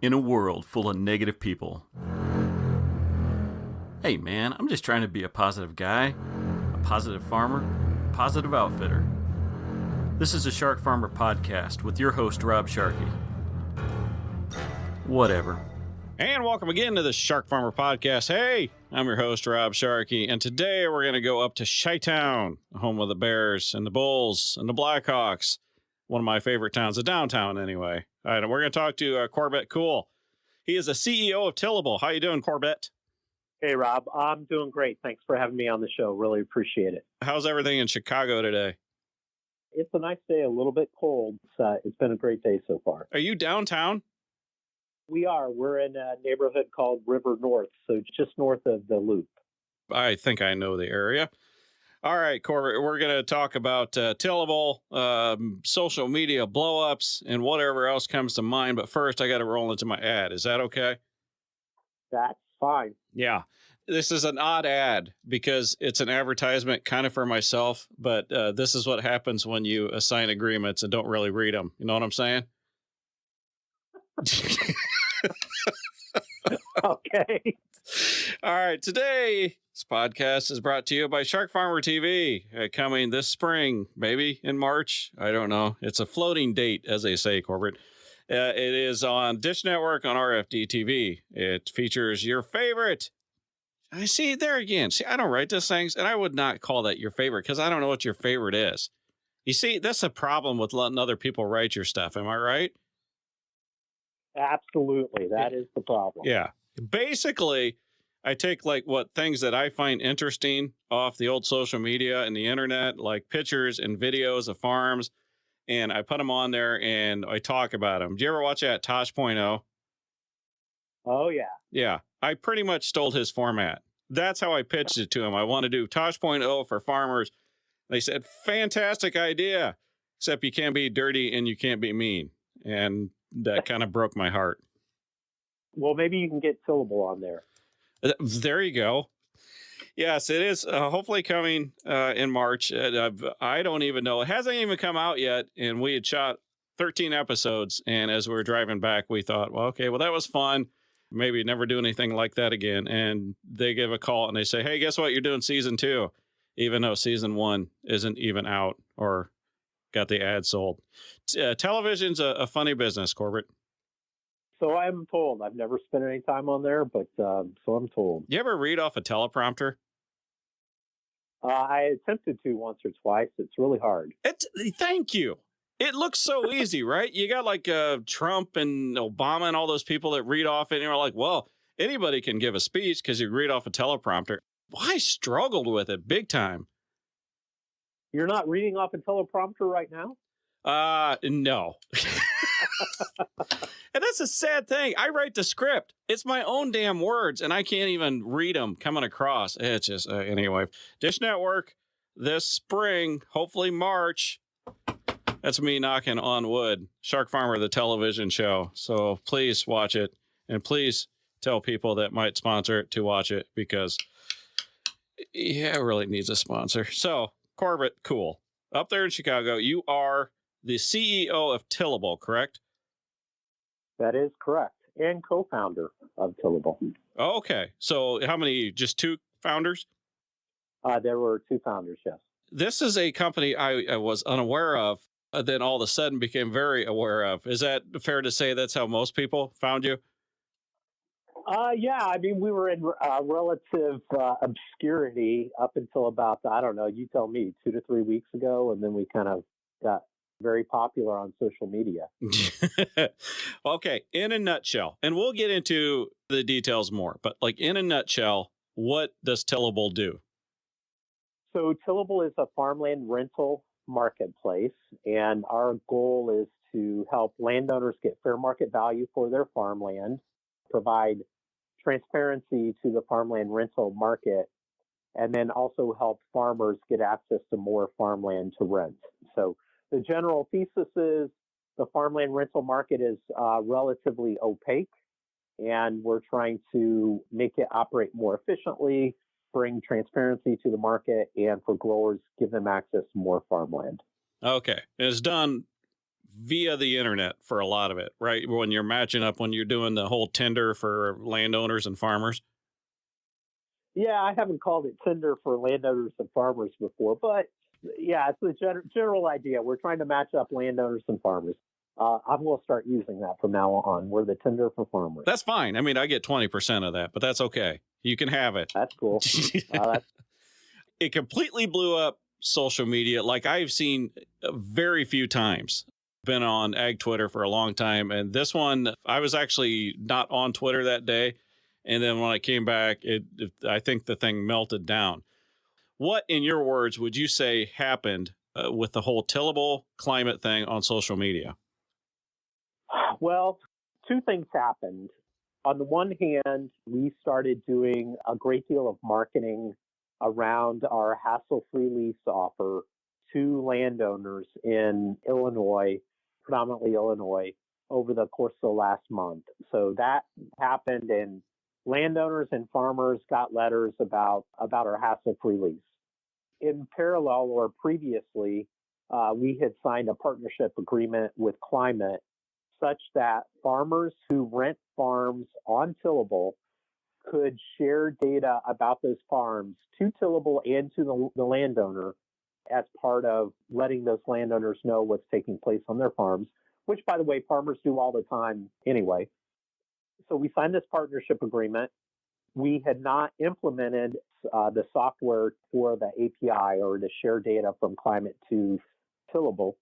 in a world full of negative people. Hey man, I'm just trying to be a positive guy, a positive farmer, a positive outfitter. This is a Shark Farmer podcast with your host, Rob Sharkey. Whatever. And welcome again to the Shark Farmer podcast. Hey, I'm your host, Rob Sharkey, and today we're going to go up to Chi-Town, home of the Bears and the Bulls and the Blackhawks. One of my favorite towns, the downtown anyway. All right, and we're going to talk to Corbett Kull. He is the CEO of Tillable. How you doing, Corbett? Hey, Rob. I'm doing great. Thanks for having me on the show. Really appreciate it. How's everything in Chicago today? It's a nice day, a little bit cold. It's been a great day so far. Are you downtown? We are. We're in a neighborhood called River North, so just north of the Loop. I think I know the area. All right, Corbett, we're going to talk about Tillable, social media blowups, and whatever else comes to mind. But first, I got to roll into my ad. Is that okay? That's fine. Yeah. This is an odd ad because it's an advertisement kind of for myself, but this is what happens when you assign agreements and don't really read them. You know what I'm saying? Okay. All right. Today's podcast is brought to you by Shark Farmer TV, coming this spring, maybe in March. I don't know. It's a floating date, as they say, Corbett. It is on Dish Network on RFD TV. It features your favorite. I see there again. See, I don't write these things, and I would not call that your favorite because I don't know what your favorite is. You see, that's a problem with letting other people write your stuff. Am I right? Absolutely. That is the problem. Yeah. Basically, I take like what things that I find interesting off the old social media and the internet, like pictures and videos of farms, and I put them on there and I talk about them. Do you ever watch that Tosh.0? Oh, yeah. Yeah. I pretty much stole his format. That's how I pitched it to him. I want to do Tosh.0 for farmers. They said, fantastic idea, except you can't be dirty and you can't be mean. And that kind of broke my heart. Well, maybe you can get Tillable on there. There you go. Yes, it is hopefully coming in March. I don't even know. It hasn't even come out yet. And we had shot 13 episodes. And as we were driving back, we thought, well, okay, well, that was fun. Maybe never do anything like that again. And they give a call and they say, hey, guess what? You're doing season 2, even though season 1 isn't even out or got the ad sold. Television's a funny business, Corbett. So I'm told. I've never spent any time on there, but so I'm told. You ever read off a teleprompter? I attempted to once or twice. It's really hard. Thank you. It looks so easy, right? You got like Trump and Obama and all those people that read off it, and you're like, well, anybody can give a speech because you read off a teleprompter. I struggled with it big time. You're not reading off a teleprompter right now? No. And that's a sad thing. I write the script. It's my own damn words, and I can't even read them coming across. It's just, anyway. Dish Network this spring, hopefully March. That's me knocking on wood. Shark Farmer, the television show. So please watch it, and please tell people that might sponsor it to watch it because, yeah, it really needs a sponsor. So, Corbett Kull, up there in Chicago, you are the CEO of Tillable, correct? That is correct. And co-founder of Tillable. Okay. So how many, just 2 founders? There were 2 founders, yes. This is a company I was unaware of, then all of a sudden became very aware of. Is that fair to say that's how most people found you? Yeah, I mean, we were in relative obscurity up until about, I don't know, you tell me, 2 to 3 weeks ago, and then we kind of got very popular on social media. Okay, in a nutshell, and we'll get into the details more, but like in a nutshell, what does Tillable do? So Tillable is a farmland rental marketplace, and our goal is to help landowners get fair market value for their farmland, provide transparency to the farmland rental market, and then also help farmers get access to more farmland to rent. So the general thesis is the farmland rental market is relatively opaque, and we're trying to make it operate more efficiently, bring transparency to the market, and for growers, give them access to more farmland. Okay. It's done via the internet for a lot of it, right? When you're matching up, when you're doing the whole Tinder for landowners and farmers. Yeah, I haven't called it Tinder for landowners and farmers before, but yeah, it's the general idea. We're trying to match up landowners and farmers. I'm going to start using that from now on. We're the Tinder for farmers. That's fine. I mean, I get 20% of that, but that's okay. You can have it. That's cool. It completely blew up social media like I've seen very few times. Been on ag Twitter for a long time. And this one, I was actually not on Twitter that day. And then when I came back, I think the thing melted down. What, in your words, would you say happened with the whole tillable climate thing on social media? Well, two things happened. On the one hand, we started doing a great deal of marketing around our hassle-free lease offer to landowners in Illinois, predominantly Illinois, over the course of the last month. So that happened, and landowners and farmers got letters about our hassle-free lease. In parallel, or previously, we had signed a partnership agreement with Climate such that farmers who rent farms on Tillable could share data about those farms to Tillable and to the landowner as part of letting those landowners know what's taking place on their farms, which, by the way, farmers do all the time anyway. So we signed this partnership agreement. We had not implemented the software for the API or to share data from Climate to Tillable.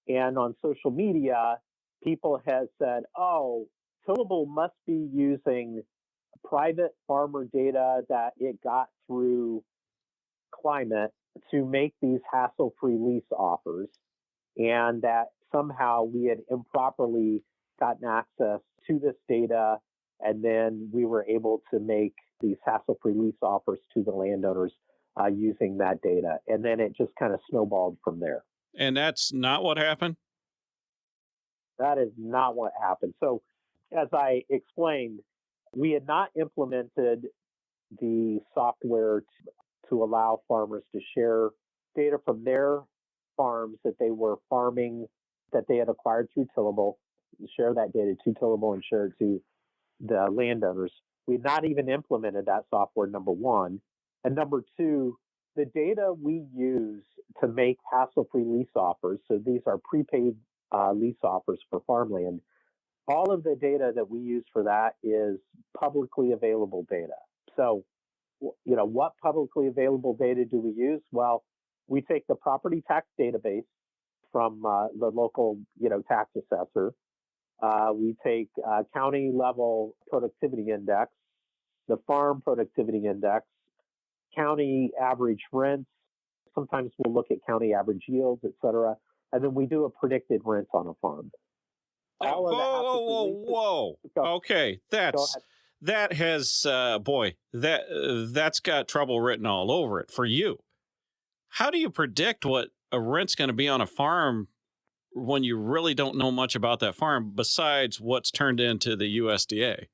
And on social media, people have said, oh, Tillable must be using private farmer data that it got through Climate to make these hassle-free lease offers, and that somehow we had improperly gotten access to this data, and then we were able to make these hassle-free lease offers to the landowners using that data. And then it just kind of snowballed from there. And that's not what happened? That is not what happened. So as I explained, we had not implemented the software to allow farmers to share data from their farms that they were farming, that they had acquired through Tillable, share that data to Tillable and share it to the landowners. We had not even implemented that software, number one. And number two, the data we use to make hassle-free lease offers, so these are prepaid lease offers for farmland, all of the data that we use for that is publicly available data. So, what publicly available data do we use? Well, we take the property tax database from the local, tax assessor. We take county level productivity index, the farm productivity index, county average rents. Sometimes we'll look at county average yields, et cetera. And then we do a predicted rent on a farm. Whoa. Okay. That has, that's got trouble written all over it for you. How do you predict what a rent's going to be on a farm when you really don't know much about that farm besides what's turned into the USDA?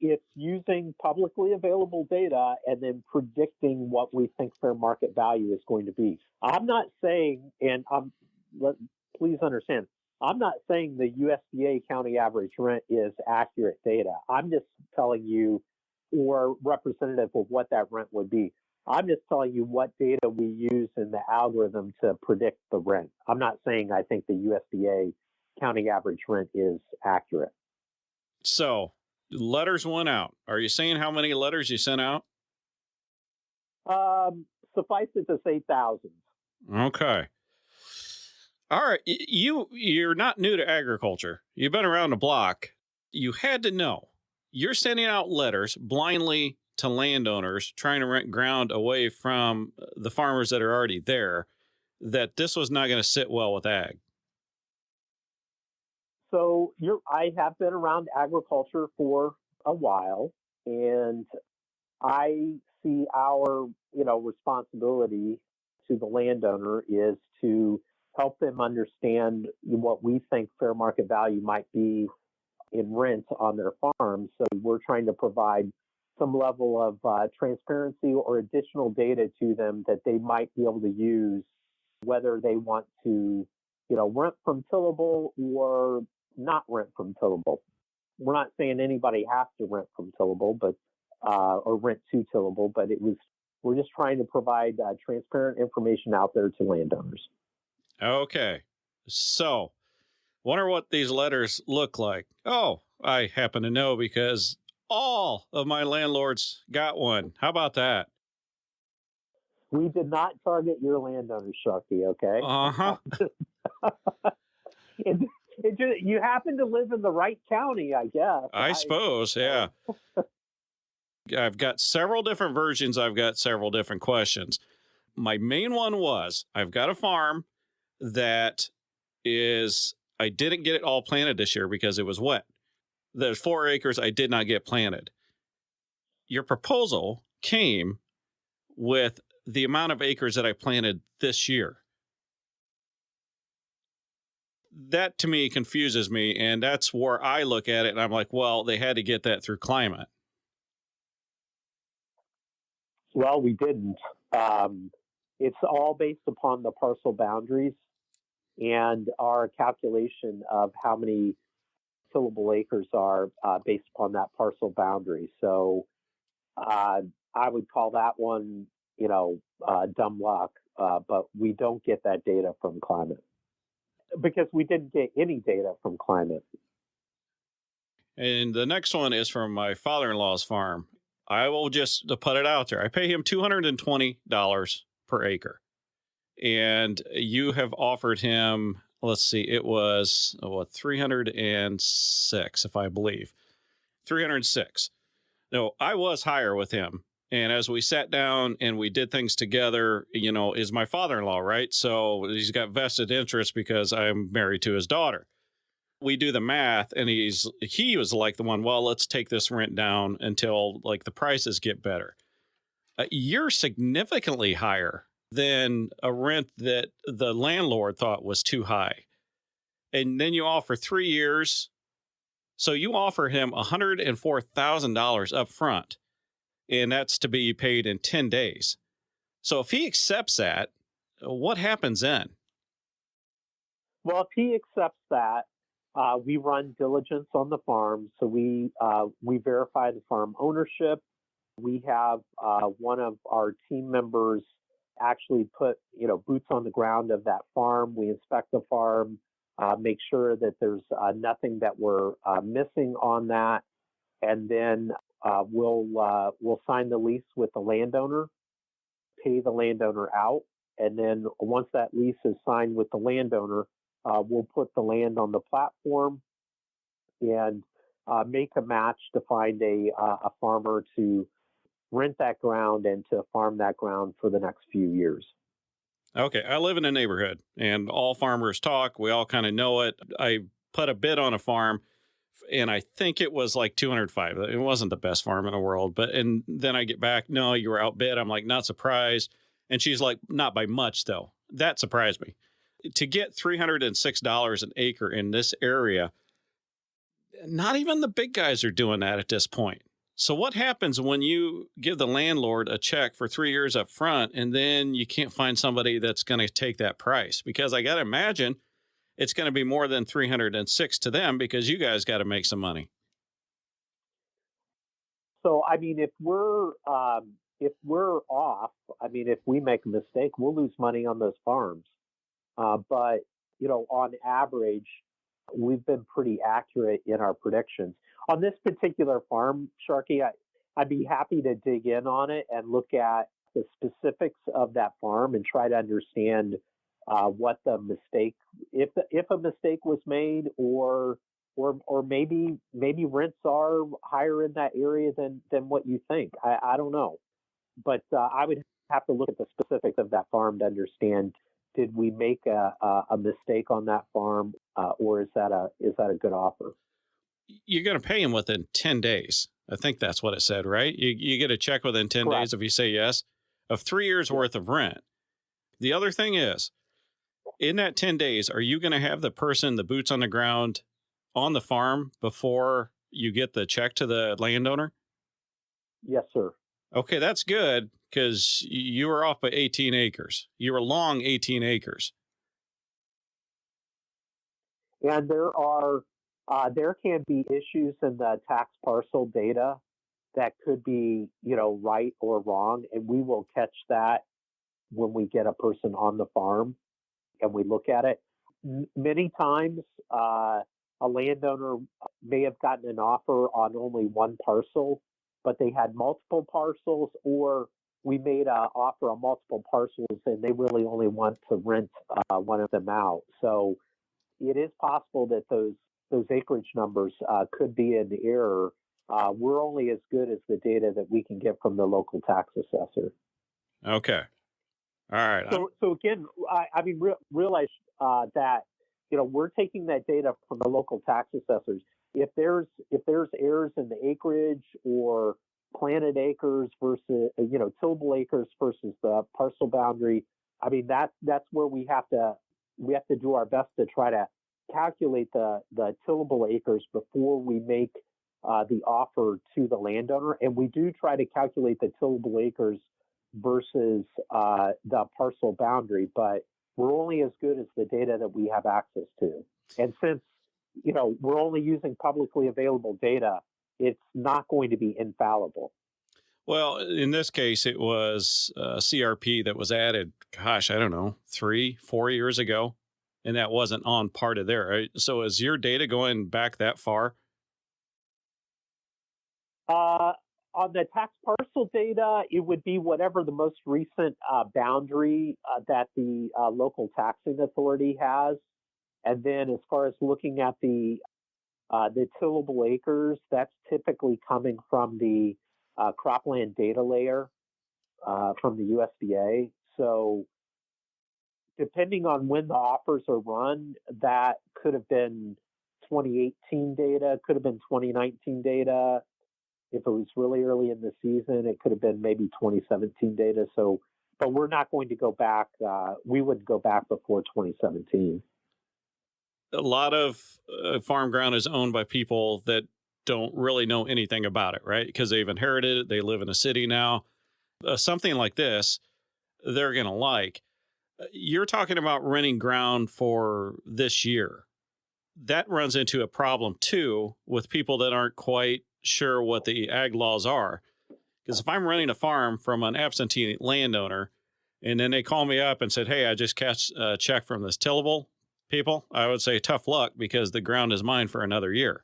It's using publicly available data and then predicting what we think fair market value is going to be. I'm not saying, and please understand, I'm not saying the USDA county average rent is accurate data. I'm just telling you, or representative of what that rent would be. I'm just telling you what data we use in the algorithm to predict the rent. I'm not saying I think the USDA county average rent is accurate. So, letters went out. Are you saying how many letters you sent out? Suffice it to say thousands. Okay. All right. You're not new to agriculture. You've been around the block. You had to know. You're sending out letters blindly to landowners trying to rent ground away from the farmers that are already there, that this was not going to sit well with ag. So I have been around agriculture for a while, and I see our, responsibility to the landowner is to help them understand what we think fair market value might be in rent on their farms. So we're trying to provide some level of transparency or additional data to them that they might be able to use whether they want to, rent from Tillable or not rent from Tillable. We're not saying anybody has to rent from Tillable, but or rent to Tillable, but we're just trying to provide transparent information out there to landowners. Okay. So, wonder what these letters look like. Oh, I happen to know because all of my landlords got one. How about that? We did not target your landowners, Sharkey, okay? Uh-huh. You happen to live in the right county, I guess. I suppose, yeah. I've got several different versions. I've got several different questions. My main one was, I've got a farm that I didn't get it all planted this year because it was wet. There's 4 acres I did not get planted. Your proposal came with the amount of acres that I planted this year. That to me confuses me, and that's where I look at it and I'm like, well, they had to get that through climate. Well, we didn't. It's all based upon the parcel boundaries and our calculation of how many tillable acres are based upon that parcel boundary. So I would call that one, dumb luck, but we don't get that data from climate because we didn't get any data from climate. And the next one is from my father-in-law's farm. I will just to put it out there. I pay him $220 per acre. And you have offered him, let's see, it was 306, if I believe. 306. No, I was higher with him. And as we sat down and we did things together, is my father-in-law, right? So he's got vested interest because I'm married to his daughter. We do the math and he was like the one, well, let's take this rent down until like the prices get better. You're significantly higher than a rent that the landlord thought was too high. And then you offer 3 years. So you offer him $104,000 up front, and that's to be paid in 10 days. So if he accepts that, what happens then? Well, if he accepts that, we run diligence on the farm. So we verify the farm ownership. We have one of our team members actually put, boots on the ground of that farm. We inspect the farm, make sure that there's nothing that we're missing on that. And then we'll sign the lease with the landowner, pay the landowner out. And then once that lease is signed with the landowner, we'll put the land on the platform and make a match to find a farmer to rent that ground and to farm that ground for the next few years. Okay, I live in a neighborhood and all farmers talk. We all kind of know it. I put a bid on a farm and I think it was like 205. It wasn't the best farm in the world, and then I get back, no, you were outbid. I'm like, not surprised. And she's like, not by much though. That surprised me. To get $306 an acre in this area, not even the big guys are doing that at this point. So what happens when you give the landlord a check for 3 years up front and then you can't find somebody that's going to take that price? Because I got to imagine it's going to be more than 306 to them because you guys got to make some money. So, I mean, if we're off, I mean, if we make a mistake, we'll lose money on those farms. But, on average, we've been pretty accurate in our predictions. On this particular farm, Sharkey, I'd be happy to dig in on it and look at the specifics of that farm and try to understand what the mistake, if a mistake was made, or maybe rents are higher in that area than what you think. I don't know, but I would have to look at the specifics of that farm to understand. Did we make a mistake on that farm, or is that a good offer? You're going to pay him within 10 days. I think that's what it said, right? You get a check within 10 Correct. days if you say yes, of 3 years worth of rent. The other thing is, in that 10 days, are you going to have the person, the boots on the ground on the farm before you get the check to the landowner? Yes, sir. Okay, that's good. because you were off by 18 acres. You were long 18 acres. And there can be issues in the tax parcel data that could be, right or wrong, and we will catch that when we get a person on the farm and we look at it. Many times, a landowner may have gotten an offer on only one parcel, but they had multiple parcels, or we made an offer on multiple parcels and they really only want to rent one of them out. So it is possible that those acreage numbers could be in error. We're only as good as the data that we can get from the local tax assessor. Okay. All right. So again, realize that we're taking that data from the local tax assessors. If there's errors in the acreage or planted acres versus tillable acres versus the parcel boundary, that's where we have to do our best to try to calculate the tillable acres before we make the offer to the landowner, and we do try to calculate the tillable acres versus the parcel boundary, but we're only as good as the data that we have access to. And since, we're only using publicly available data, it's not going to be infallible. Well, in this case, it was CRP that was added, gosh, I don't know, 3-4 years ago, and that wasn't on part of there. Right? So is your data going back that far? On the tax parcel data, it would be whatever the most recent boundary that the local taxing authority has. And then as far as looking at the tillable acres, that's typically coming from the cropland data layer from the USDA. So depending on when the offers are run, that could have been 2018 data, could have been 2019 data. If it was really early in the season, it could have been maybe 2017 data. So, but we're not going to go back. We wouldn't go back before 2017. A lot of farm ground is owned by people that don't really know anything about it, right? Because they've inherited it. They live in a city now. Something like this, they're going to like. You're talking about renting ground for this year. That runs into a problem, too, with people that aren't quite sure what the ag laws are. Because if I'm renting a farm from an absentee landowner and then they call me up and said, hey, I just cashed a check from this Tillable people, I would say tough luck because the ground is mine for another year.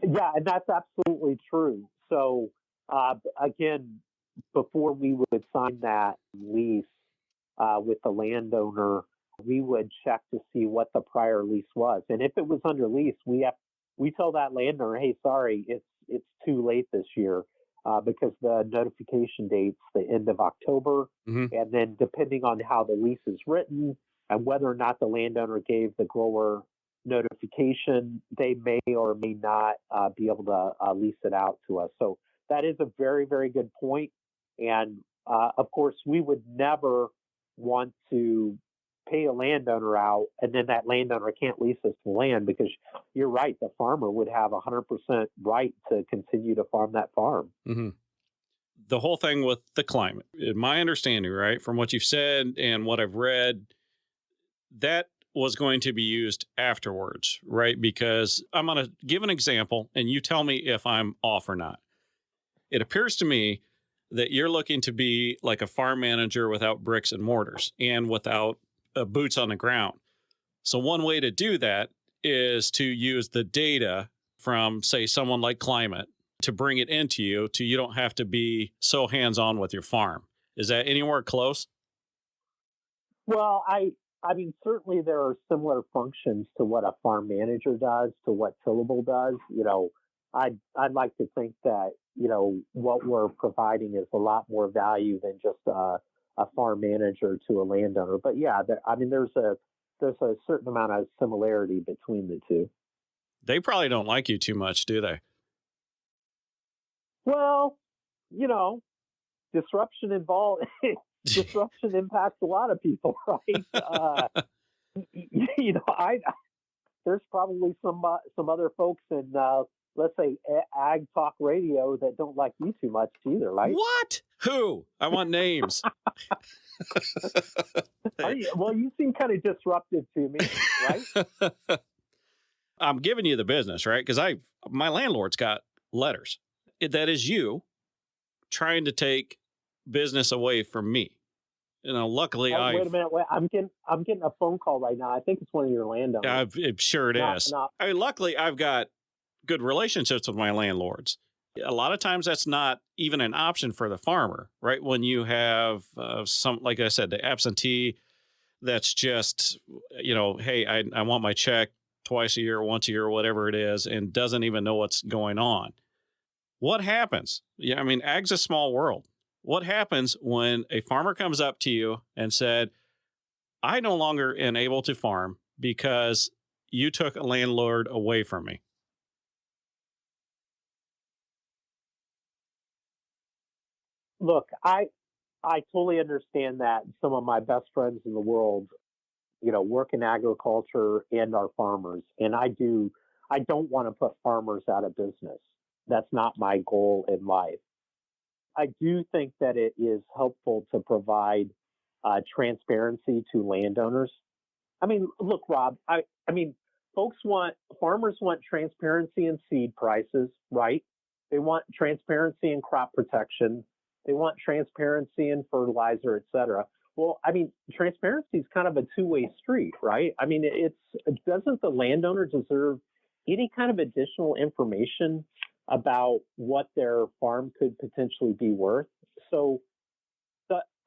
Yeah, and that's absolutely true. So again, before we would sign that lease with the landowner, we would check to see what the prior lease was. And if it was under lease, we tell that landowner, hey, sorry, it's too late this year because the notification date's the end of October. Mm-hmm. And then depending on how the lease is written and whether or not the landowner gave the grower notification, they may or may not be able to lease it out to us. So that is a very, very good point. And of course, we would never want to pay a landowner out and then that landowner can't lease us the land, because you're right, the farmer would have 100% right to continue to farm that farm. Mm-hmm. The whole thing with the climate, in my understanding, right, from what you've said and what I've read, that was going to be used afterwards, right? Because I'm going to give an example and you tell me if I'm off or not. It appears to me that you're looking to be like a farm manager without bricks and mortars and without boots on the ground. So one way to do that is to use the data from, say, someone like Climate to bring it into you, you don't have to be so hands-on with your farm. Is that anywhere close? Well, I mean, certainly there are similar functions to what a farm manager does, to what Tillable does. I'd like to think that, what we're providing is a lot more value than just a farm manager to a landowner. But yeah, there's a certain amount of similarity between the two. They probably don't like you too much, do they? Well, disruption impacts a lot of people, right? there's probably some other folks in let's say ag talk radio that don't like you too much either, right? What? Who? I want names. Well, you seem kind of disruptive to me, right? I'm giving you the business, right? Because my landlord's got letters. That is you trying to take business away from me. Luckily, Wait a minute. I'm getting a phone call right now. I think it's one of your landowners. Sure it is. Luckily, I've got good relationships with my landlords. A lot of times that's not even an option for the farmer, right? When you have like I said, the absentee that's just, hey, I want my check twice a year, once a year, whatever it is, and doesn't even know what's going on. What happens? Yeah, I mean, ag's a small world. What happens when a farmer comes up to you and said, I no longer am able to farm because you took a landlord away from me? Look, I totally understand that some of my best friends in the world, work in agriculture and are farmers. And I don't want to put farmers out of business. That's not my goal in life. I do think that it is helpful to provide transparency to landowners. I mean, look, Rob, I mean, farmers want transparency in seed prices, right? They want transparency in crop protection. They want transparency in fertilizer, et cetera. Well, I mean, transparency is kind of a two-way street, right? I mean, doesn't the landowner deserve any kind of additional information about what their farm could potentially be worth? So,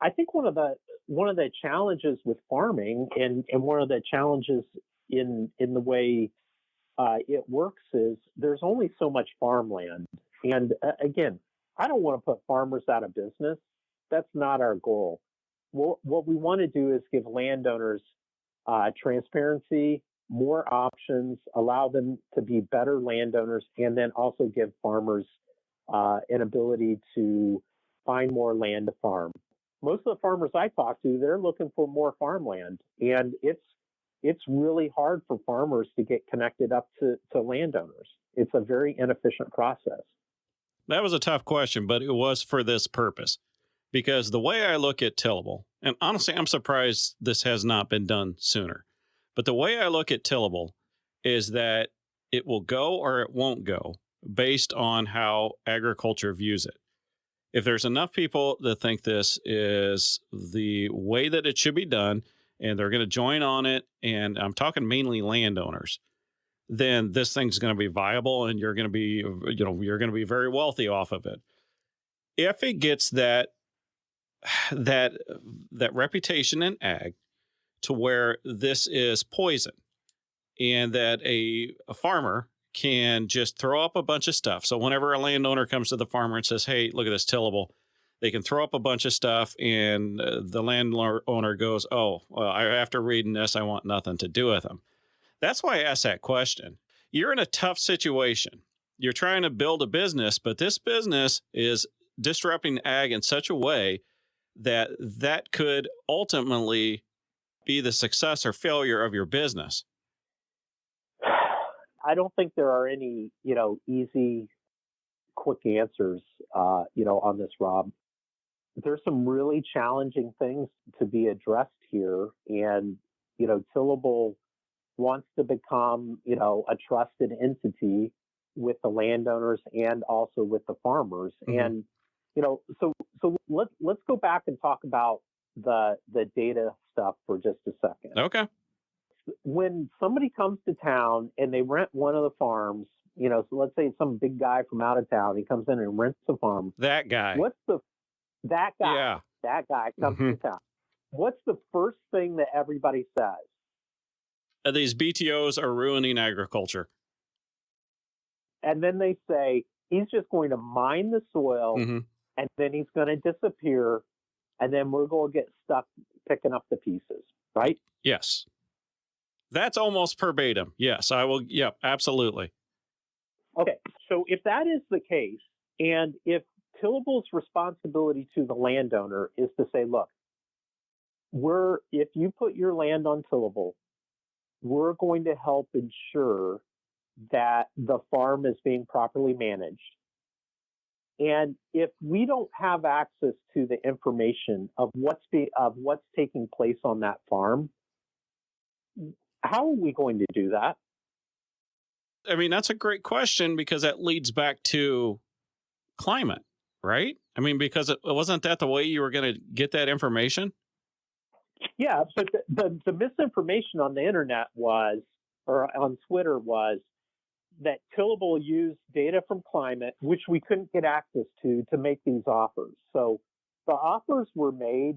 I think one of the challenges with farming and one of the challenges in the way it works is there's only so much farmland, and again, I don't want to put farmers out of business. That's not our goal. What we want to do is give landowners transparency, more options, allow them to be better landowners, and then also give farmers an ability to find more land to farm. Most of the farmers I talk to, they're looking for more farmland, and it's really hard for farmers to get connected up to landowners. It's a very inefficient process. That was a tough question, but it was for this purpose. Because the way I look at Tillable, and honestly, I'm surprised this has not been done sooner, but the way I look at Tillable is that it will go or it won't go based on how agriculture views it. If there's enough people that think this is the way that it should be done, and they're going to join on it, and I'm talking mainly landowners, then this thing's going to be viable, and you're going to be, you're going to be very wealthy off of it. If it gets that reputation in ag to where this is poison, and that a farmer can just throw up a bunch of stuff. So whenever a landowner comes to the farmer and says, hey, look at this tillable, they can throw up a bunch of stuff, and the landowner goes, oh, well, after reading this, I want nothing to do with them. That's why I asked that question. You're in a tough situation. You're trying to build a business, but this business is disrupting ag in such a way that could ultimately be the success or failure of your business. I don't think there are any, easy, quick answers, on this, Rob. There's some really challenging things to be addressed here. And, Tillable wants to become, a trusted entity with the landowners and also with the farmers. Mm-hmm. And, so let's go back and talk about the data stuff for just a second. Okay. When somebody comes to town and they rent one of the farms, so let's say it's some big guy from out of town, he comes in and rents a farm. That guy. That guy? Yeah. That guy comes to town. What's the first thing that everybody says? These BTOs are ruining agriculture. And then they say, he's just going to mine the soil, and then he's going to disappear, and then we're going to get stuck picking up the pieces, right? Yes. That's almost verbatim. Yes, I will. Yep, absolutely. Okay, so if that is the case, and if Tillable's responsibility to the landowner is to say, look, if you put your land on Tillable, we're going to help ensure that the farm is being properly managed. And if we don't have access to the information of what's taking place on that farm, how are we going to do that? I mean, that's a great question because that leads back to climate, right? I mean, because it wasn't that the way you were going to get that information? Yeah, but the misinformation on the internet was, or on Twitter was, that Tillable used data from climate, which we couldn't get access to make these offers. So the offers were made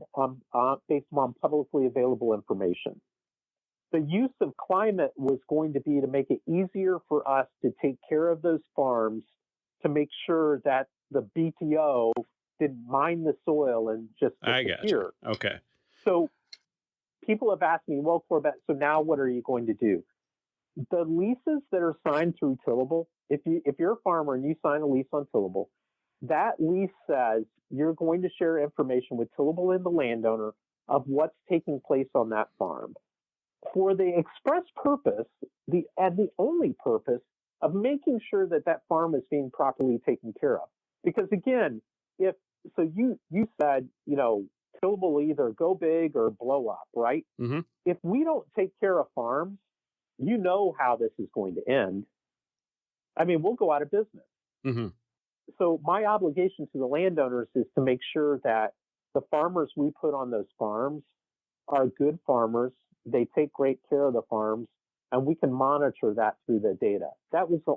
based on publicly available information. The use of climate was going to be to make it easier for us to take care of those farms, to make sure that the BTO didn't mine the soil and just disappear. I gotcha. Okay. So people have asked me, well, Corbett, so now what are you going to do? The leases that are signed through Tillable, if you're a farmer and you sign a lease on Tillable, that lease says you're going to share information with Tillable and the landowner of what's taking place on that farm, for the express purpose, the only purpose of making sure that that farm is being properly taken care of. Because again, you said, Tillable will either go big or blow up, right? Mm-hmm. If we don't take care of farms, you know how this is going to end. I mean, we'll go out of business. Mm-hmm. So my obligation to the landowners is to make sure that the farmers we put on those farms are good farmers. They take great care of the farms, and we can monitor that through the data. That was the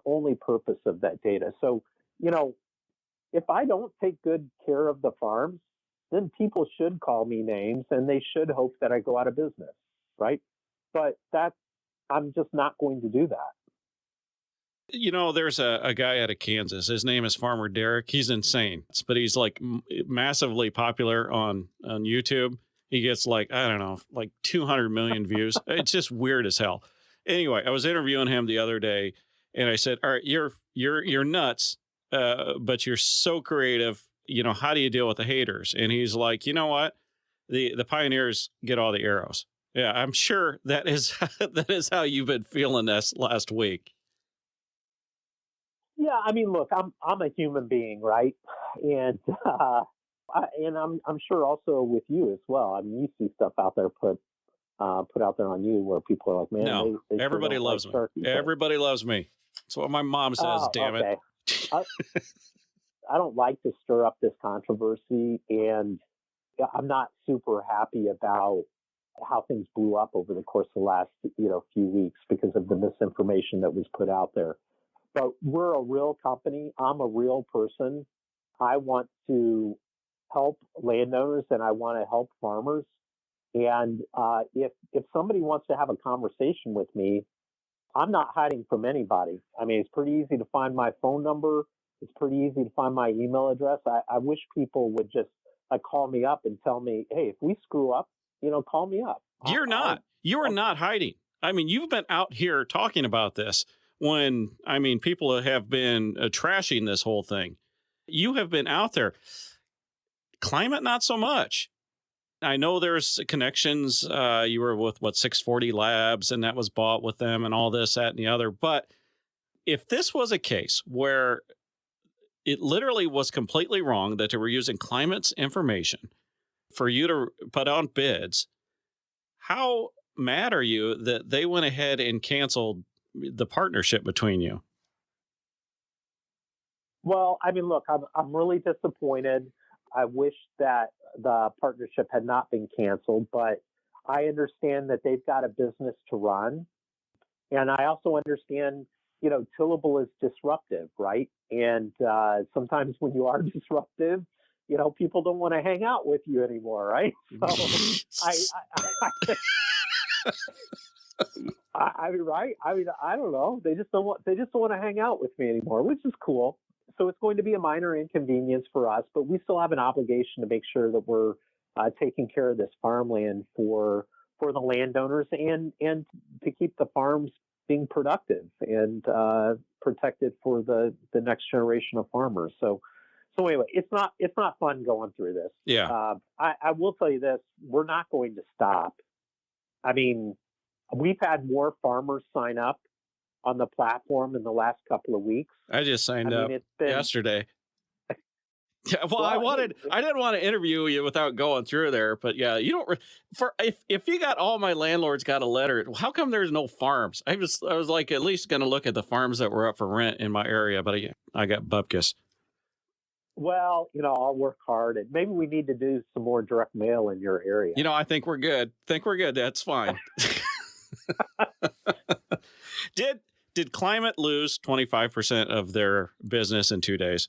only purpose of that data. So, if I don't take good care of the farms, then people should call me names and they should hope that I go out of business, right? But I'm just not going to do that. There's a guy out of Kansas. His name is Farmer Derek. He's insane, but he's like massively popular on YouTube. He gets like 200 million views. It's just weird as hell. Anyway, I was interviewing him the other day and I said, all right, you're nuts, but you're so creative. How do you deal with the haters? And he's like, you know what? The pioneers get all the arrows. Yeah, I'm sure that is how you've been feeling this last week. Yeah, I mean, look, I'm a human being, right? And I'm sure also with you as well. I mean, you see stuff out there put out there on you where people are like, man, no, they everybody sure loves like me. Sharkey, Everybody loves me. That's what my mom says. Damn okay. it. I don't like to stir up this controversy, and I'm not super happy about how things blew up over the course of the last few weeks because of the misinformation that was put out there. But we're a real company. I'm a real person. I want to help landowners and I want to help farmers. And if somebody wants to have a conversation with me, I'm not hiding from anybody. I mean, it's pretty easy to find my phone number. It's pretty easy to find my email address. I wish people would just call me up and tell me, hey, if we screw up, call me up. You are not hiding. I mean, you've been out here talking about this when, people have been trashing this whole thing. You have been out there. Climate, not so much. I know there's connections. You were with 640 Labs, and that was bought with them and all this, that, and the other. But if this was a case where it literally was completely wrong that they were using climate's information for you to put on bids, how mad are you that they went ahead and canceled the partnership between you? Well, I mean, look, I'm really disappointed. I wish that the partnership had not been canceled, but I understand that they've got a business to run. And I also understand, Tillable is disruptive, right? And sometimes when you are disruptive, people don't want to hang out with you anymore, right? So I mean, right? I mean, I don't know. They just don't want to hang out with me anymore, which is cool. So it's going to be a minor inconvenience for us, but we still have an obligation to make sure that we're taking care of this farmland for the landowners and to keep the farms being productive and protected for the next generation of farmers. So anyway, it's not fun going through this. Yeah. I will tell you this: we're not going to stop. I mean, We've had more farmers sign up on the platform in the last couple of weeks. I just signed up it's been yesterday. Yeah, well, Well, I didn't want to interview you without going through there, but yeah, you don't. If you got all my landlords got a letter, how come there's no farms? I was like at least going to look at the farms that were up for rent in my area, but I got bupkis. Well, I'll work hard, and maybe we need to do some more direct mail in your area. I think we're good. That's fine. Did Climate lose 25% of their business in 2 days?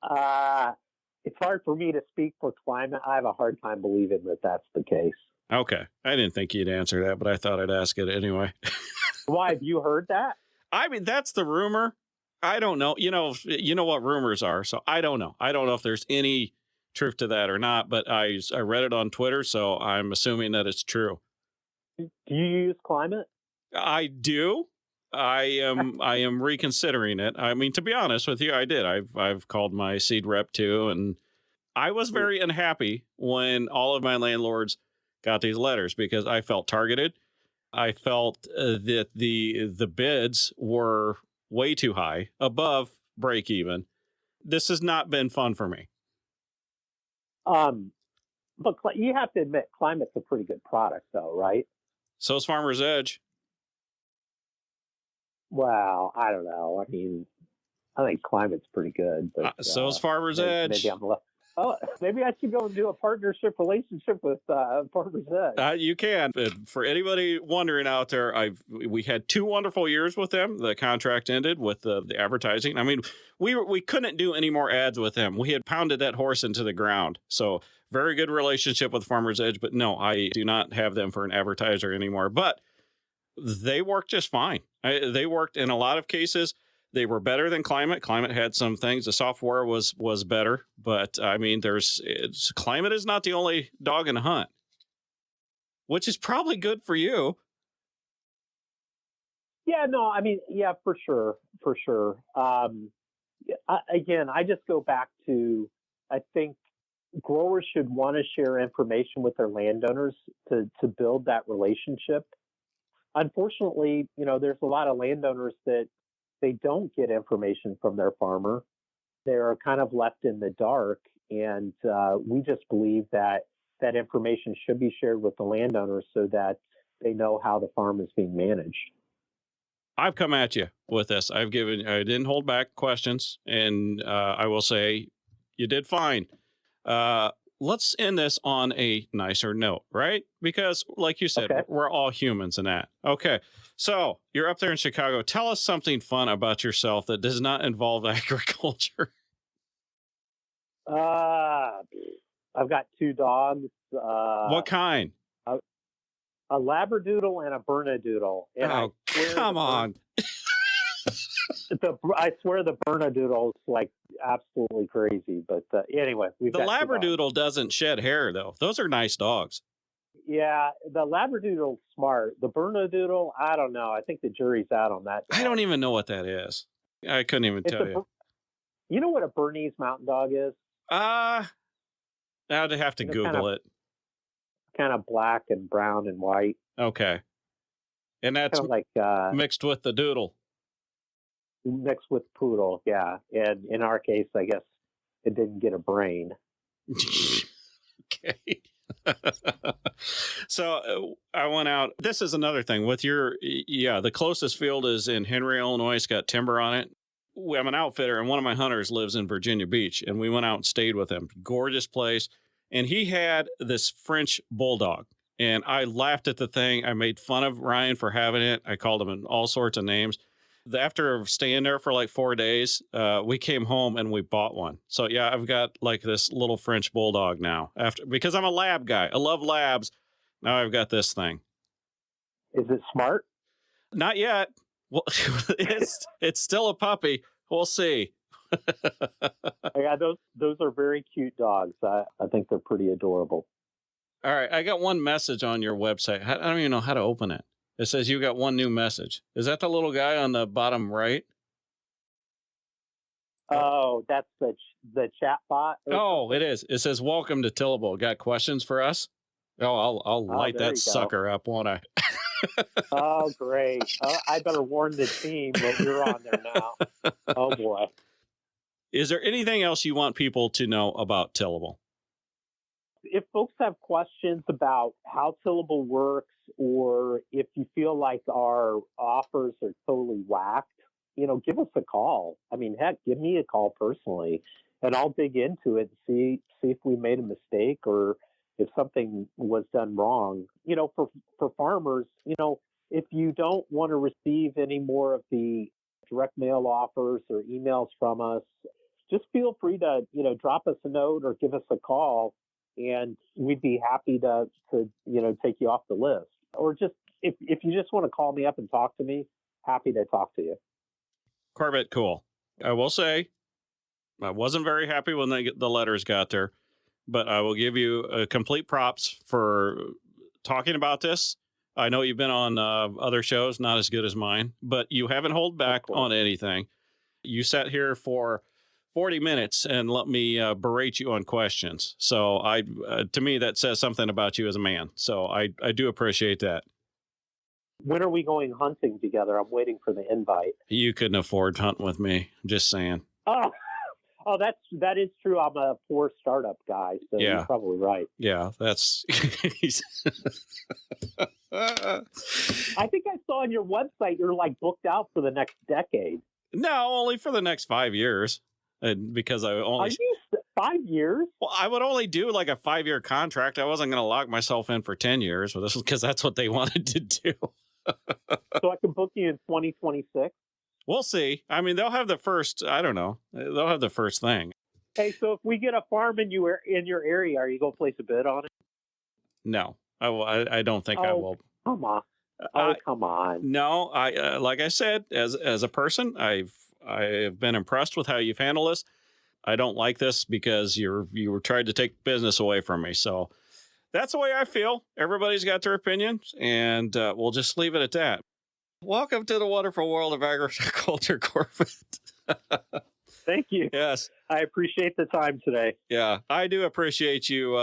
It's hard for me to speak for Climate. I have a hard time believing that that's the case. Okay. I didn't think you'd answer that, but I thought I'd ask it anyway. Why, have you heard that? I mean, that's the rumor. I don't know. You know what rumors are, so I don't know. I don't know if there's any truth to that or not, but I read it on Twitter, so I'm assuming that it's true. Do you use Climate? I do. I am reconsidering it. I mean, to be honest with you, I did. I've called my seed rep too, and I was very unhappy when all of my landlords got these letters because I felt targeted. I felt that the bids were way too high, above break even. This has not been fun for me. But you have to admit, Climate's a pretty good product, though, right? So is Farmer's Edge. Well, I don't know. I mean, I think Climate's pretty good. But, so is Farmer's Edge. Maybe I should go and do a partnership relationship with Farmer's Edge. You can. For anybody wondering out there, we had 2 wonderful years with them. The contract ended with the advertising. I mean, we couldn't do any more ads with them. We had pounded that horse into the ground. So very good relationship with Farmer's Edge. But no, I do not have them for an advertiser anymore. But they worked just fine. They worked in a lot of cases. They were better than Climate. Climate had some things. The software was better, but I mean, Climate is not the only dog in the hunt, which is probably good for you. Yeah, no, I mean, yeah, for sure. Again, I just go back to, I think growers should want to share information with their landowners to build that relationship. Unfortunately, there's a lot of landowners that they don't get information from their farmer. They're kind of left in the dark. And we just believe that information should be shared with the landowners so that they know how the farm is being managed. I've come at you with this. I didn't hold back questions. And I will say you did fine. Let's end this on a nicer note, right? Because like you said, We're all humans in that. Okay. So you're up there in Chicago. Tell us something fun about yourself that does not involve agriculture. I've got 2 dogs. What kind? A Labradoodle and a Bernedoodle. And come on. I swear the Bernedoodle is like absolutely crazy. But anyway, the Labradoodle doesn't shed hair, though. Those are nice dogs. Yeah, the Labradoodle's smart. The Bernedoodle, I don't know. I think the jury's out on that dog. I don't even know what that is. I couldn't even tell you. You know what a Bernese Mountain Dog is? I'd have to Google it. Kind of black and brown and white. Okay. And that's kind of like mixed with the doodle. Mixed with poodle, yeah. And in our case, I guess it didn't get a brain. Okay. So I went out. This is another thing with the closest field is in Henry, Illinois. It's got timber on it. I'm an outfitter, and one of my hunters lives in Virginia Beach, and we went out and stayed with him. Gorgeous place. And he had this French bulldog, and I laughed at the thing. I made fun of Ryan for having it. I called him all sorts of names. After staying there for like 4 days, we came home and we bought one. So yeah, I've got like this little French bulldog now. Because I'm a lab guy. I love labs. Now I've got this thing. Is it smart? Not yet. Well, it's still a puppy. We'll see. Yeah, those are very cute dogs. I think they're pretty adorable. All right, I got one message on your website. I don't even know how to open it. It says you got one new message. Is that the little guy on the bottom right? Oh, that's the chat bot. Oh, it is. It says, welcome to Tillable. Got questions for us? Oh, I'll light there that you go. sucker up, won't I? Oh, great. I better warn the team that you're on there now. Oh, boy. Is there anything else you want people to know about Tillable? If folks have questions about how Tillable works, or if you feel like our offers are totally whacked, give us a call. I mean, heck, give me a call personally, and I'll dig into it and see if we made a mistake or if something was done wrong. For farmers, if you don't want to receive any more of the direct mail offers or emails from us, just feel free to, drop us a note or give us a call, and we'd be happy to take you off the list. Or just, if you just want to call me up and talk to me, happy to talk to you. Corbett Kull. I will say, I wasn't very happy when the letters got there, but I will give you complete props for talking about this. I know you've been on other shows, not as good as mine, but you haven't held back on anything. You sat here for 40 minutes and let me berate you on questions. So to me, that says something about you as a man. So I do appreciate that. When are we going hunting together? I'm waiting for the invite. You couldn't afford hunting with me. Just saying. Oh, that is true. I'm a poor startup guy, so Yeah. You're probably right. Yeah, that's. I think I saw on your website you're like booked out for the next decade. No, only for the next 5 years. Because I only. Are you 5 years? Well, I would only do like a 5-year contract. I wasn't going to lock myself in for 10 years, but this was because that's what they wanted to do. So I can book you in 2026? We'll see. I mean, they'll have the first, I don't know. They'll have the first thing. Hey, so if we get a farm in your area, are you going to place a bid on it? No, I don't think I will. Come on. Come on. No, like I said, as a person, I have been impressed with how you've handled this. I don't like this because you were trying to take business away from me. So that's the way I feel. Everybody's got their opinions, and we'll just leave it at that. Welcome to the wonderful world of agriculture, Corbett. Thank you. Yes. I appreciate the time today. Yeah, I do appreciate you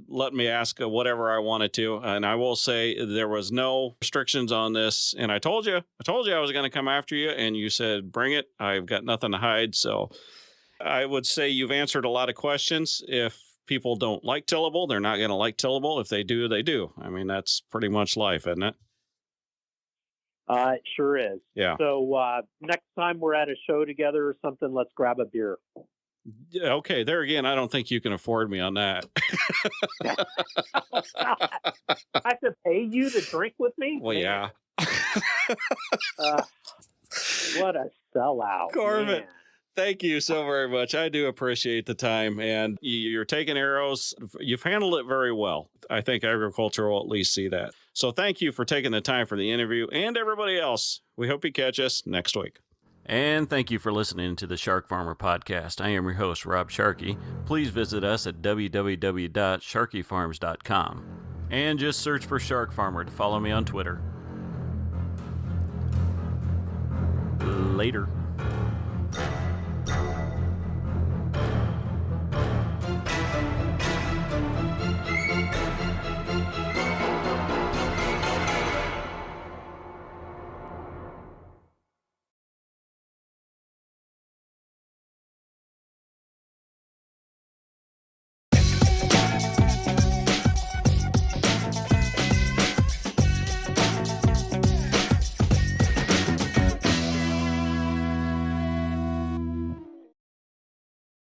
letting me ask whatever I wanted to. And I will say there was no restrictions on this. And I told you I was going to come after you. And you said, bring it. I've got nothing to hide. So I would say you've answered a lot of questions. If people don't like Tillable, they're not going to like Tillable. If they do, they do. I mean, that's pretty much life, isn't it? It sure is. Yeah. So next time we're at a show together or something, let's grab a beer. Yeah, okay, there again, I don't think you can afford me on that. I have to pay you to drink with me? Well, yeah. What a sellout. Corbett, man. thank you so very much. I do appreciate the time, and you're taking arrows. You've handled it very well. I think agriculture will at least see that. So thank you for taking the time for the interview, and everybody else. We hope you catch us next week. And thank you for listening to the Shark Farmer Podcast. I am your host, Rob Sharkey. Please visit us at www.sharkyfarms.com. And just search for Shark Farmer to follow me on Twitter. Later.